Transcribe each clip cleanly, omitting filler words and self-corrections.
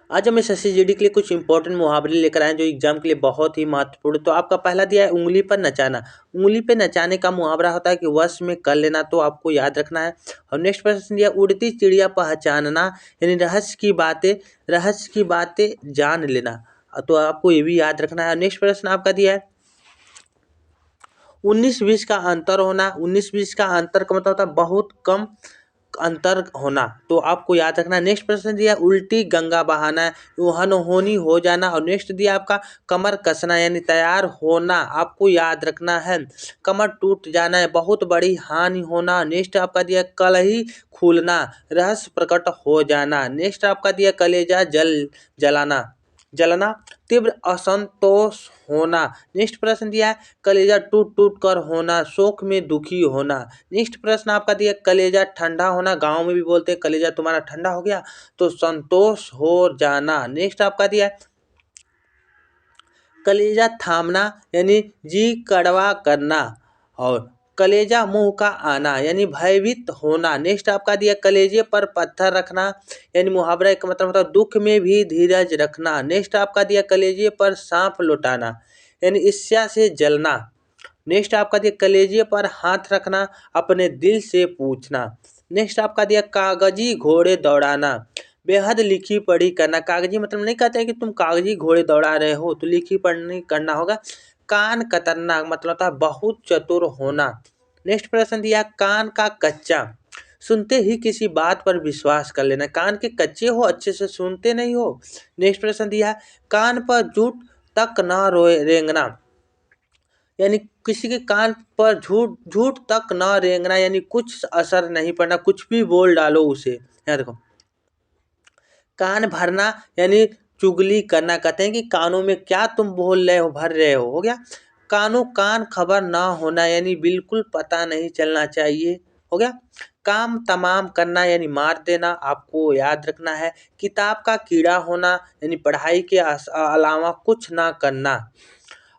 आज हम S S C G D के लिए कुछ इंपॉर्टेंट मुहावरे लेकर आए हैं जो एग्जाम के लिए बहुत ही महत्वपूर्ण। तो आपका पहला दिया है उंगली पर नचाना। उंगली पे नचाने का मुहावरा होता है कि वश में कर लेना, तो आपको याद रखना है। और नेक्स्ट प्रश्न दिया उड़ती चिड़िया पहचानना, यानी रहस्य की बातें जान लेना, तो आपको ये भी याद रखना है। नेक्स्ट प्रश्न आपका दिया है 19-20 का अंतर होना। 19-20 का अंतर का मतलब होता है बहुत कम अंतर होना, तो आपको याद रखना है। नेक्स्ट प्रश्न दिया उल्टी गंगा बहाना, अनहोनी हो जाना। और नेक्स्ट दिया आपका कमर कसना, यानी तैयार होना, आपको याद रखना है। कमर टूट जाना है बहुत बड़ी हानि होना। नेक्स्ट आपका दिया कलही खुलना, रहस्य प्रकट हो जाना। नेक्स्ट आपका दिया कलेजा जलना, तीव्र असंतोष होना। नेक्स्ट प्रश्न दिया है कलेजा टूट टूट कर होना, शोक में दुखी होना। नेक्स्ट प्रश्न आपका दिया कलेजा ठंडा होना, गांव में भी बोलते हैं कलेजा तुम्हारा ठंडा हो गया, तो संतोष हो जाना। नेक्स्ट आपका दिया है कलेजा थामना, यानी जी कड़वा करना। और कलेजा मुंह का आना, यानी भयभीत होना। नेक्स्ट आपका दिया कलेजे पर पत्थर रखना, यानी मुहावरा का मतलब होता है दुख में भी धीरज रखना। नेक्स्ट आपका दिया कलेजे पर सांप लौटाना, यानी ईर्ष्या से जलना। नेक्स्ट आपका दिया कलेजे पर हाथ रखना, अपने दिल से पूछना। नेक्स्ट आपका दिया कागजी घोड़े दौड़ाना, बेहद लिखी पढ़ी करना। कागजी मतलब नहीं कहते हैं कि तुम कागजी घोड़े दौड़ा रहे हो, तो लिखी पढ़ी करना होगा। कान कतरना मतलब होता है बहुत चतुर होना। नेक्स्ट प्रश्न दिया कान का कच्चा, सुनते ही किसी बात पर विश्वास कर लेना। कान के कच्चे हो, अच्छे से सुनते नहीं हो। नेक्स्ट प्रश्न दिया कान पर जूट तक ना रोए रेंगना, यानी किसी के कान पर झूठ झूठ तक ना रेंगना, यानी कुछ असर नहीं पड़ना, कुछ भी बोल डालो उसे। यहाँ देखो कान भरना, यानी चुगली करना। कहते हैं कि कानों में क्या तुम बोल रहे हो, भर रहे हो गया। कानों कान खबर ना होना, यानी बिल्कुल पता नहीं चलना चाहिए, हो गया। काम तमाम करना, यानी मार देना, आपको याद रखना है। किताब का कीड़ा होना, यानी पढ़ाई के अलावा कुछ ना करना।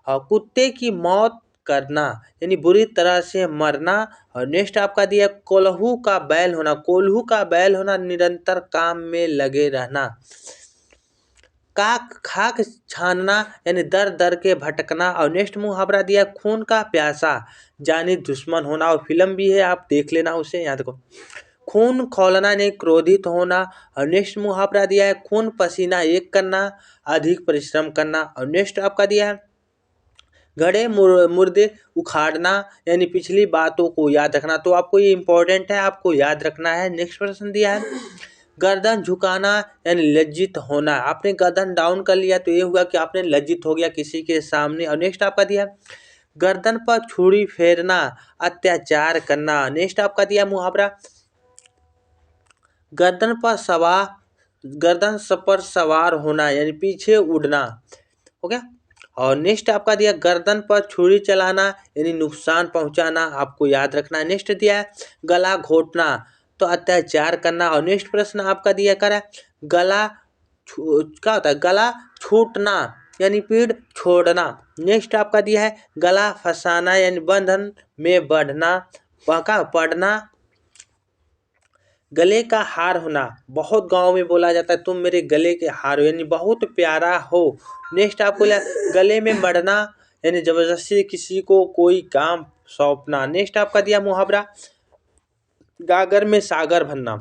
और कुत्ते की मौत करना, यानी बुरी तरह से मरना। और नेक्स्ट आपका दिया कोल्हू का बैल होना। कोल्हू का बैल होना निरंतर काम में लगे रहना। खाक छानना, यानी दर दर के भटकना। और नेक्स्ट मुहावरा दिया खून का प्यासा, जानी दुश्मन होना। और फिल्म भी है, आप देख लेना उसे। यहाँ देखो खून खौलना, यानी क्रोधित होना। और नेक्स्ट मुहावरा दिया है खून पसीना एक करना, अधिक परिश्रम करना। और नेक्स्ट आपका दिया है घड़े मुर्दे उखाड़ना, यानी पिछली बातों को याद रखना। तो आपको ये इंपॉर्टेंट है, आपको याद रखना है। नेक्स्ट प्रश्न दिया है गर्दन झुकाना, यानी लज्जित होना। आपने गर्दन डाउन कर लिया तो ये हुआ कि आपने लज्जित हो गया किसी के सामने। और नेक्स्ट आपका दिया गर्दन पर छुरी फेरना, अत्याचार करना। नेक्स्ट आपका दिया मुहावरा गर्दन पर सवार होना, यानी पीछे उड़ना, हो गया। और नेक्स्ट आपका दिया गर्दन पर छुरी चलाना, यानी नुकसान पहुंचाना, आपको याद रखना है। नेक्स्ट दिया है गला घोटना, तो अत्याचार करना। और नेक्स्ट प्रश्न आपका दिया करा क्या होता है गला छूटना, यानी पीड़ छोड़ना। नेक्स्ट आपका दिया है गला फंसाना, यानी बंधन में बढ़ना पड़ना। गले का हार होना, बहुत गांव में बोला जाता है तुम मेरे गले के हार हो, यानी बहुत प्यारा हो। नेक्स्ट आपको गले में मरना, यानी जबरदस्ती किसी को कोई काम सौंपना। नेक्स्ट आपका दिया मुहावरा गागर में सागर भरना,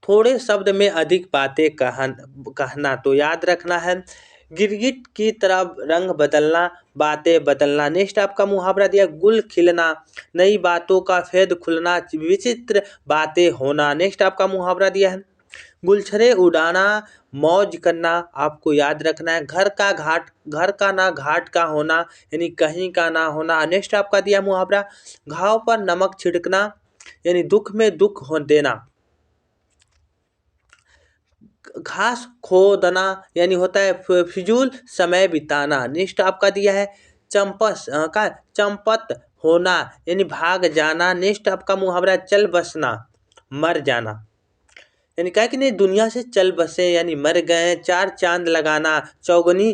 थोड़े शब्द में अधिक बातें कहना, तो याद रखना है। गिरगिट की तरह रंग बदलना, बातें बदलना। नेक्स्ट आपका मुहावरा दिया गुल खिलना, नई बातों का फेद खुलना, विचित्र बातें होना। नेक्स्ट आपका मुहावरा दिया है गुलछरे उड़ाना, मौज करना, आपको याद रखना है। घर का ना घाट का होना, यानी कहीं का ना होना। नेक्स्ट आपका दिया मुहावरा घाव पर नमक छिड़कना, यानी दुख में दुख हो देना। घास खोदना, यानी होता है फिजूल समय बिताना। नेक्स्ट आपका दिया है चंपत होना, यानी भाग जाना। नेक्स्ट आपका मुहावरा चल बसना, मर जाना, यानी कहा कि नहीं दुनिया से चल बसे, यानी मर गए। चार चांद लगाना, चौगुना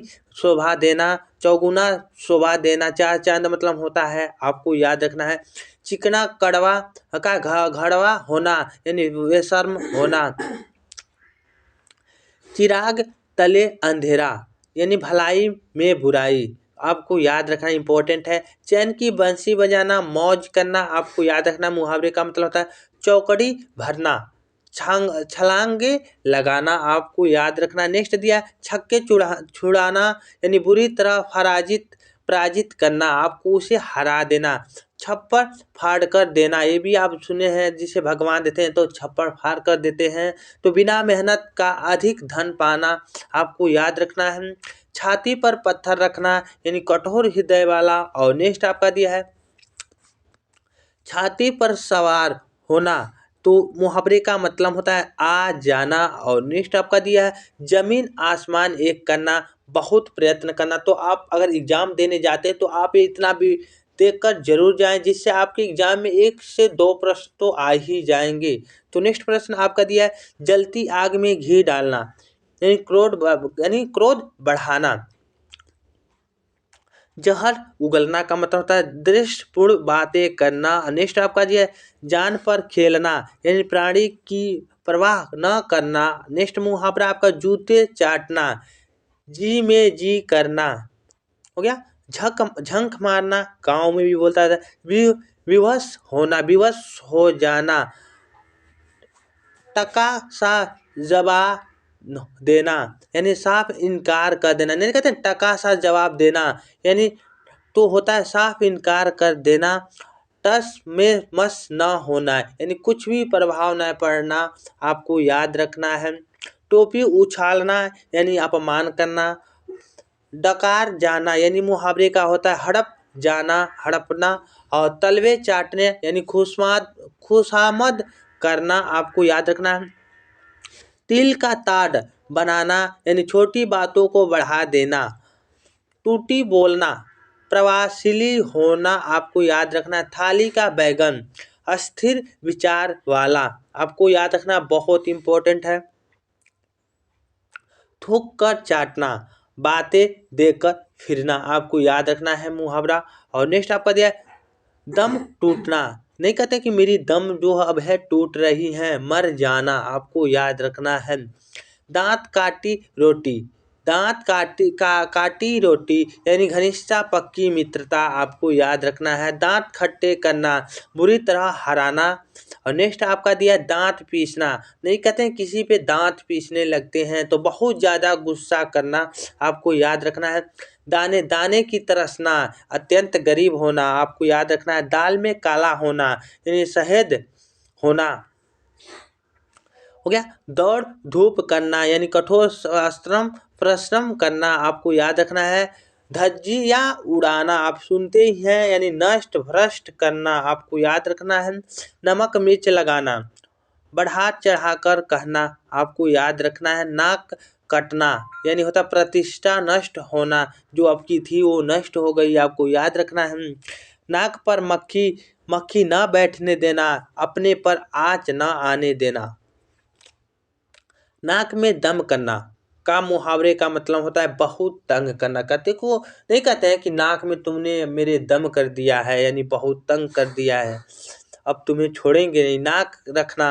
शोभा देना। चार चांद मतलब होता है, आपको याद रखना है। चिकना कड़वा का घड़वा होना, यानी बेशर्म होना। चिराग तले अंधेरा यानी भलाई में बुराई, आपको याद रखना इम्पोर्टेंट है। चैन की बंसी बजाना, मौज करना, आपको याद रखना मुहावरे का मतलब होता है। चौकड़ी भरना, छलांगे लगाना, आपको याद रखना। नेक्स्ट दिया छक्के छुड़ाना यानी बुरी तरह पराजित करना, आपको उसे हरा देना। छप्पर फाड़ कर देना, ये भी आप सुने हैं, जिसे भगवान देते हैं तो छप्पर फाड़ कर देते हैं। तो बिना मेहनत का अधिक धन पाना, आपको याद रखना है। छाती पर पत्थर रखना यानी कठोर हृदय वाला। और नेक्स्ट आपका दिया है छाती पर सवार होना, तो मुहावरे का मतलब होता है आ जाना। और नेक्स्ट आपका दिया है जमीन आसमान एक करना, बहुत प्रयत्न करना। तो आप अगर एग्जाम देने जाते हैं तो आप इतना भी देखकर जरूर जाएं, जिससे आपके एग्जाम में 1 से 2 प्रश्न तो आ ही जाएंगे। तो नेक्स्ट प्रश्न आपका दिया है जलती आग में घी डालना यानी क्रोध बढ़ाना। जहर उगलना का मतलब होता है दृष्टिपूर्ण बातें करना। नेक्स्ट आपका दिया है जान पर खेलना यानी प्राणी की परवाह न करना। नेक्स्ट मुहावरा आपका जूते चाटना, जी में जी करना हो गया। झंक मारना गांव में भी बोलता था। विवश होना, विवश हो जाना। टका सा जवाब देना यानी साफ इनकार कर देना। नहीं कहते टका सा जवाब देना यानी तो होता है साफ इनकार कर देना। टस में मस न होना यानी कुछ भी प्रभाव न पड़ना, आपको याद रखना है। टोपी उछालना यानी अपमान करना। डकार जाना यानी मुहावरे का होता है हड़प जाना, हड़पना। और तलवे चाटने यानी खुशामद करना, आपको याद रखना है। तिल का ताड़ बनाना यानी छोटी बातों को बढ़ा देना। टूटी बोलना, प्रभावशाली होना, आपको याद रखना। थाली का बैगन, अस्थिर विचार वाला, आपको याद रखना, बहुत इंपॉर्टेंट है। थूक कर चाटना, बातें देकर फिरना, आपको याद रखना है मुहावरा। और नेक्स्ट आपका दिया है दम टूटना, नहीं कहते कि मेरी दम जो अब है टूट रही है, मर जाना, आपको याद रखना है। दांत काटी रोटी, काटी रोटी यानी घनिष्ठता पक्की मित्रता, आपको याद रखना है। दांत खट्टे करना, बुरी तरह हराना। और नेक्स्ट आपका दिया दांत पीसना, नहीं कहते हैं किसी पे दांत पीसने लगते हैं तो बहुत ज़्यादा गुस्सा करना, आपको याद रखना है। दाने दाने की तरसना, अत्यंत गरीब होना, आपको याद रखना है। दाल में काला होना यानी शहद होना हो गया। दौड़ धूप करना यानी कठोर परिश्रम करना, आपको याद रखना है। धज्जियाँ उड़ाना, आप सुनते ही हैं यानी नष्ट भ्रष्ट करना, आपको याद रखना है। नमक मिर्च लगाना, बढ़ा चढ़ाकर कहना, आपको याद रखना है। नाक कटना यानी होता प्रतिष्ठा नष्ट होना, जो आपकी थी वो नष्ट हो गई, आपको याद रखना है। नाक पर मक्खी न बैठने देना, अपने पर आँच न आने देना। नाक में दम करना का मुहावरे का मतलब होता है बहुत तंग करना। कहते को नहीं कहते हैं कि नाक में तुमने मेरे दम कर दिया है यानी बहुत तंग कर दिया है, अब तुम्हें छोड़ेंगे नहीं। नाक रखना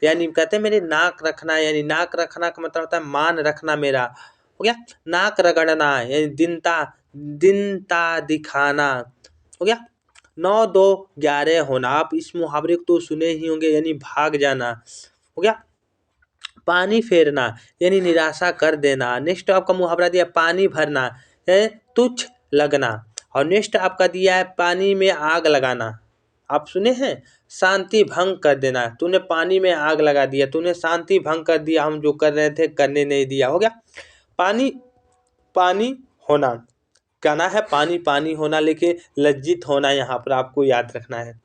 यानी कहते हैं मेरे नाक रखना, यानी नाक रखना का मतलब होता है मान रखना मेरा, हो गया। नाक रगड़ना यानी दीनता दिखाना, हो गया। 9 2 11 होना, आप इस मुहावरे को तो सुने ही होंगे यानी भाग जाना, हो गया। पानी फेरना यानी निराशा कर देना। नेक्स्ट आपका मुहावरा दिया पानी भरना है तुच्छ लगना। और नेक्स्ट आपका दिया है पानी में आग लगाना, आप सुने हैं शांति भंग कर देना। तूने पानी में आग लगा दिया, तूने शांति भंग कर दिया, हम जो कर रहे थे करने नहीं दिया, हो गया। पानी पानी होना, कहना है पानी पानी होना, लेकिन लज्जित होना यहाँ पर आपको याद रखना है।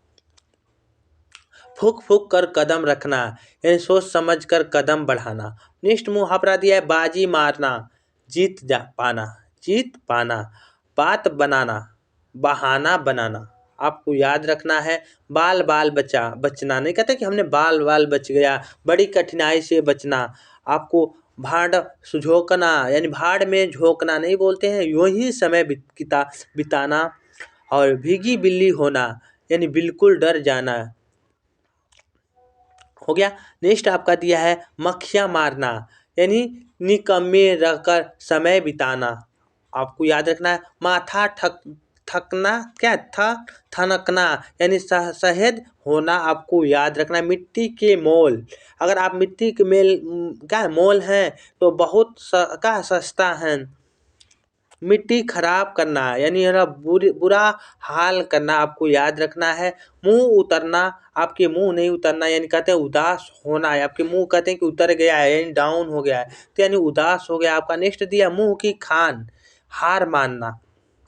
फूक फूक कर कदम रखना यानी सोच समझ कर कदम बढ़ाना। नेक्स्ट मुहावरा दिया है बाजी मारना, जीत पाना। बात बनाना, बहाना बनाना, आपको याद रखना है। बाल बचना, नहीं कहते कि हमने बाल बच गया, बड़ी कठिनाई से बचना। आपको भाड़ झोंकना यानी भाड़ में झोंकना नहीं बोलते हैं, यूं ही समय बिताना। और भीगी बिल्ली होना यानी बिल्कुल डर जाना, हो गया। नेक्स्ट आपका दिया है मक्खियाँ मारना यानी निकम्मे रहकर समय बिताना, आपको याद रखना है। माथा थकना क्या थनकना यानी सहज होना, आपको याद रखना है। मिट्टी के मोल, अगर आप मिट्टी के मोल हैं तो बहुत सस्ता है। मिट्टी खराब करना यानी बुरा हाल करना, आपको याद रखना है। मुंह उतरना, आपके मुंह नहीं उतरना यानी कहते हैं उदास होना है। आपके मुंह कहते हैं कि उतर गया है यानी डाउन हो गया है, तो यानी उदास हो गया आपका। नेक्स्ट दिया मुंह की खान, हार मानना।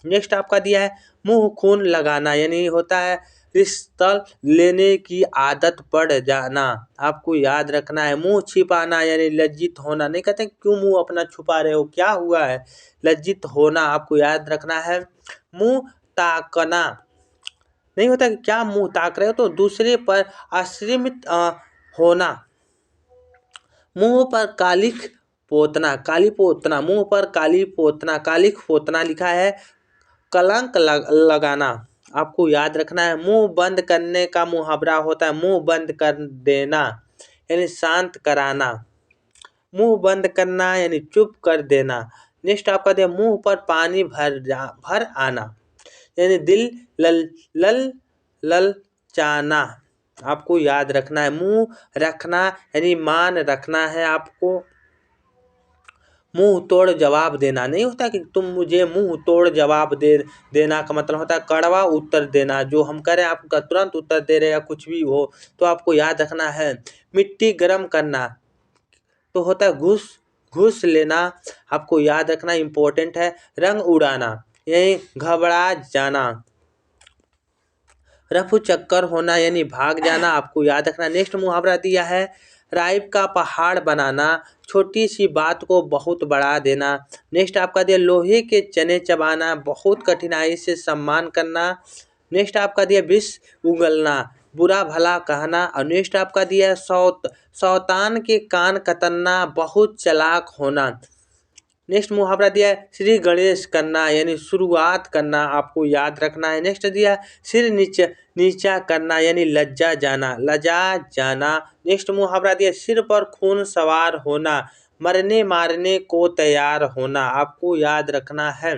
नेक्स्ट आपका दिया है मुंह खून लगाना, यानी होता है रिश्ता लेने की आदत पड़ जाना, आपको याद रखना है। मुंह छिपाना यानी लज्जित होना, नहीं कहते क्यों मुंह अपना छुपा रहे हो, क्या हुआ है, लज्जित होना, आपको याद रखना है। मुंह ताकना, नहीं होता कि क्या मुंह ताक रहे हो, तो दूसरे पर आश्रित होना। मुंह पर कालिख पोतना, काली पोतना, मुंह पर काली पोतना, कालिख पोतना लिखा है। कलंक लगाना, आपको याद रखना है। मुंह बंद करने का मुहावरा होता है मुंह बंद कर देना, यानी शांत कराना। मुंह बंद करना यानी चुप कर देना। नेक्स्ट आपका दे मुंह पर पानी भर आना, यानी दिल लल चाना, आपको याद रखना है। मुंह रखना यानी मान रखना है आपको। मुंह तोड़ जवाब देना, नहीं होता कि तुम मुझे मुंह तोड़ जवाब देना का मतलब होता है कड़वा उत्तर देना, जो हम करें आपका तुरंत उत्तर दे रहे या कुछ भी हो, तो आपको याद रखना है। मिट्टी गर्म करना तो होता है घूस लेना, आपको याद रखना इम्पोर्टेंट है। रंग उड़ाना यानी घबरा जाना। रफू चक्कर होना यानी भाग जाना, आपको याद रखना। नेक्स्ट मुहावरा दिया है राइब का पहाड़ बनाना, छोटी सी बात को बहुत बढ़ा देना। नेक्स्ट आपका दिया लोहे के चने चबाना, बहुत कठिनाई से सम्मान करना। नेक्स्ट आपका दिया विष उगलना, बुरा भला कहना। और नेक्स्ट आपका दिया शौतान के कान कतरना, बहुत चालाक होना। नेक्स्ट मुहावरा दिया है श्री गणेश करना यानी शुरुआत करना, आपको याद रखना है। नेक्स्ट दिया सिर नीचा करना यानी लज्जा जाना। नेक्स्ट मुहावरा दिया सिर पर खून सवार होना, मरने मारने को तैयार होना, आपको याद रखना है।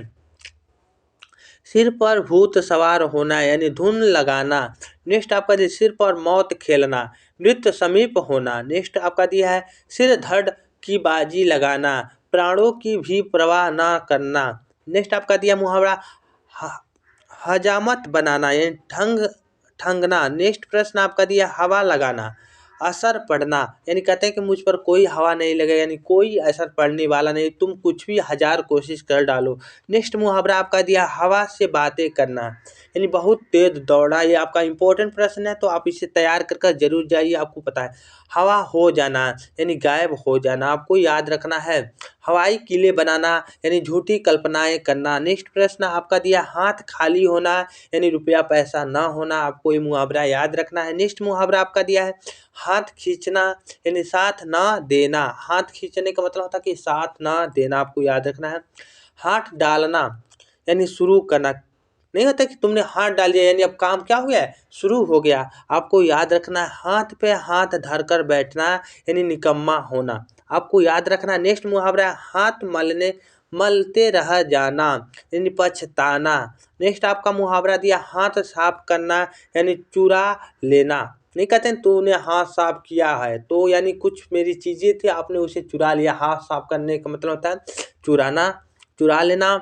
सिर पर भूत सवार होना यानी धुन लगाना। नेक्स्ट आपका दिया सिर पर मौत खेलना, मृत्यु समीप होना। नेक्स्ट आपका दिया है सिर धड़ की बाजी लगाना, प्राणों की भी परवाह ना करना। नेक्स्ट आपका दिया मुहावरा हजामत बनाना यानी ठंगना। नेक्स्ट प्रश्न आपका दिया हवा लगाना, असर पड़ना, यानी कहते हैं कि मुझ पर कोई हवा नहीं लगेगा यानी कोई असर पड़ने वाला नहीं, तुम कुछ भी 1000 कोशिश कर डालो। नेक्स्ट मुहावरा आपका दिया हवा से बातें करना यानी बहुत तेज दौड़ा, ये आपका इंपॉर्टेंट प्रश्न है तो आप इसे तैयार कर जरूर जाइए, आपको पता है। हवा हो जाना यानी गायब हो जाना, आपको याद रखना है। हवाई किले बनाना यानी झूठी कल्पनाएं करना। नेक्स्ट प्रश्न आपका दिया हाथ खाली होना यानी रुपया पैसा ना होना, आपको ये मुहावरा याद रखना है। नेक्स्ट मुहावरा आपका दिया है हाथ खींचना यानी साथ ना देना, हाथ खींचने का मतलब होता है कि साथ ना देना, आपको याद रखना है। हाथ डालना यानी शुरू करना, नहीं होता कि तुमने हाथ डाल दिया यानी अब काम क्या हो गया, शुरू हो गया, आपको याद रखना है। हाथ पे हाथ धरकर बैठना यानी निकम्मा होना, आपको याद रखना। नेक्स्ट मुहावरा है हाथ मलते रह जाना यानी पछताना। नेक्स्ट आपका मुहावरा दिया हाथ साफ करना यानी चुरा लेना, नहीं कहते हैं तूने हाथ साफ किया है तो यानी कुछ मेरी चीज़ें थी आपने उसे चुरा लिया, हाथ साफ करने का मतलब होता है चुरा लेना।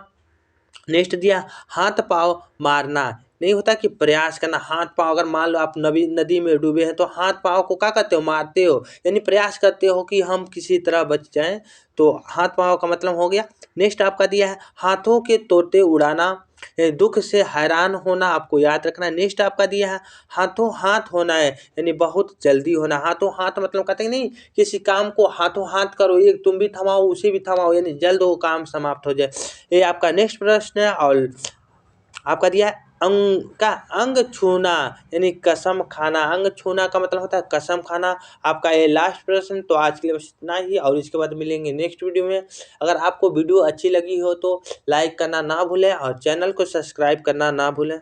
नेक्स्ट दिया हाथ पाँव मारना, नहीं होता कि प्रयास करना, हाथ पाँव अगर मान लो आप नदी में डूबे हैं तो हाथ पाँव को क्या करते हो, मारते हो यानी प्रयास करते हो कि हम किसी तरह बच जाएं, तो हाथ पाँव का मतलब हो गया। नेक्स्ट आपका दिया है हाथों के तोते उड़ाना यानी दुख से हैरान होना, आपको याद रखना है। नेक्स्ट आपका दिया है हाथों हाथ होना है यानी बहुत जल्दी होना। हाथों हाथ मतलब कहते हैं नहीं किसी काम को हाथों हाथ करो, एक तुम भी थमाओ उसे भी थमाओ यानी जल्द वो काम समाप्त हो जाए। ये आपका नेक्स्ट प्रश्न है। और आपका दिया है अंग छूना यानी कसम खाना, अंग छूना का मतलब होता है कसम खाना। आपका ये लास्ट प्रश्न, तो आज के लिए बस इतना ही और इसके बाद मिलेंगे नेक्स्ट वीडियो में। अगर आपको वीडियो अच्छी लगी हो तो लाइक करना ना भूलें और चैनल को सब्सक्राइब करना ना भूलें।